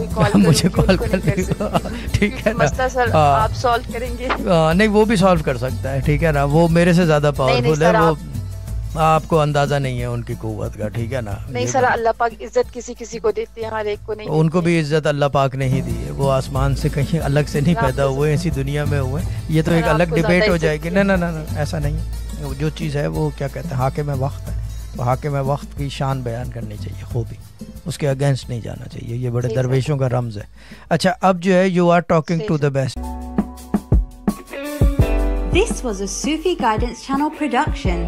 कोई कॉल मुझे कॉल कर ठीक है ना। मसला सर आप सॉल्व करेंगे? नहीं, वो भी सॉल्व कर सकता है, ठीक है ना। वो मेरे से ज़्यादा पावरफुल है, वो आपको अंदाज़ा नहीं है उनकी कुव्वत का, ठीक है ना। नहीं सर, अल्लाह पाक इज्जत किसी किसी को देती है, हर एक को नहीं। उनको भी इज्जत अल्लाह पाक ने ही दी है, वो आसमान से कहीं अलग से नहीं पैदा हुए, इसी दुनिया में हुए। ये तो एक अलग डिबेट हो जाएगी। ना ना ना ना, ऐसा नहीं है। जो चीज़ है वो क्या कहते हैं, हाकिम वक्त है, तो हाकिम वक्त की शान बयान करनी चाहिए, खूबी, उसके अगेंस्ट नहीं जाना चाहिए। ये बड़े दरवेशों का रम्ज है। अच्छा, अब जो है you are talking to the best. This was a Sufi Guidance Channel production.